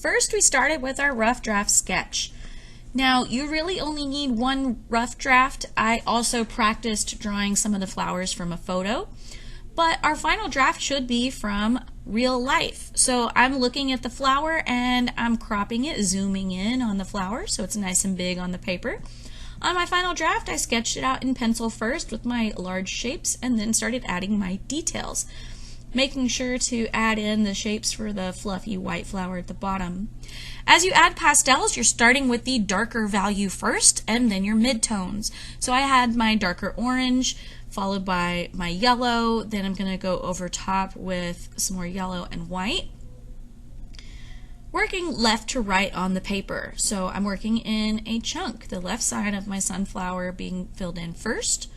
First, we started with our rough draft sketch. Now, you really only need one rough draft. I also practiced drawing some of the flowers from a photo, but our final draft should be from real life. So I'm looking at the flower and I'm cropping it, zooming in on the flower so it's nice and big on the paper. On my final draft, I sketched it out in pencil first with my large shapes and then started adding my details, making sure to add in the shapes for the fluffy white flower at the bottom. As you add pastels, you're starting with the darker value first and then your midtones. So I had my darker orange followed by my yellow, then I'm going to go over top with some more yellow and white. Working left to right on the paper. So I'm working in a chunk, the left side of my sunflower being filled in first.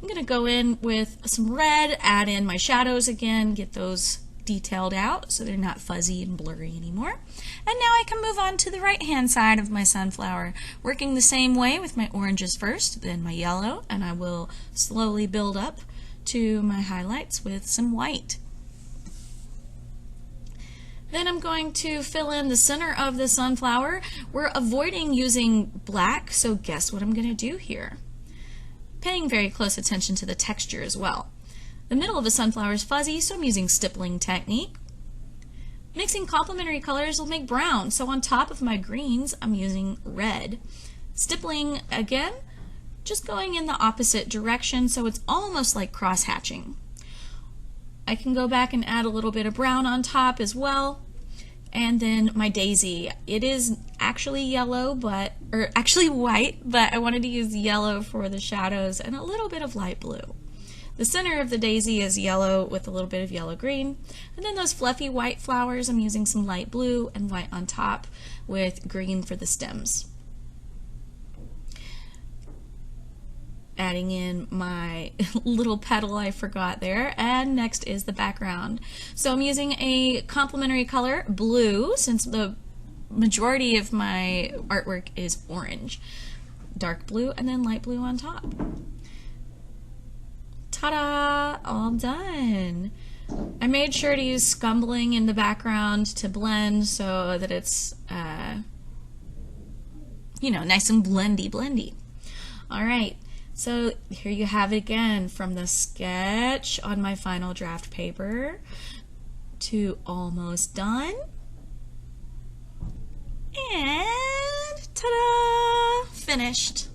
I'm going to go in with some red, add in my shadows again, get those detailed out so they're not fuzzy and blurry anymore. And now I can move on to the right hand side of my sunflower, working the same way with my oranges first, then my yellow, and I will slowly build up to my highlights with some white. Then I'm going to fill in the center of the sunflower. We're avoiding using black, so guess what I'm going to do here? Paying very close attention to the texture as well. The middle of the sunflower is fuzzy, so I'm using stippling technique. Mixing complementary colors will make brown, so on top of my greens, I'm using red. Stippling again, just going in the opposite direction, so it's almost like cross-hatching. I can go back and add a little bit of brown on top as well. And then my daisy. It is actually yellow, or actually white, but I wanted to use yellow for the shadows and a little bit of light blue. The center of the daisy is yellow with a little bit of yellow-green. And then those fluffy white flowers, I'm using some light blue and white on top with green for the stems. Adding in my little petal I forgot there, and next is the background. So I'm using a complementary color, blue, since the majority of my artwork is orange. Dark blue and then light blue on top. Ta-da! All done. I made sure to use scumbling in the background to blend so that it's, nice and blendy. All right. So here you have it again, from the sketch on my final draft paper to almost done. And ta-da! Finished.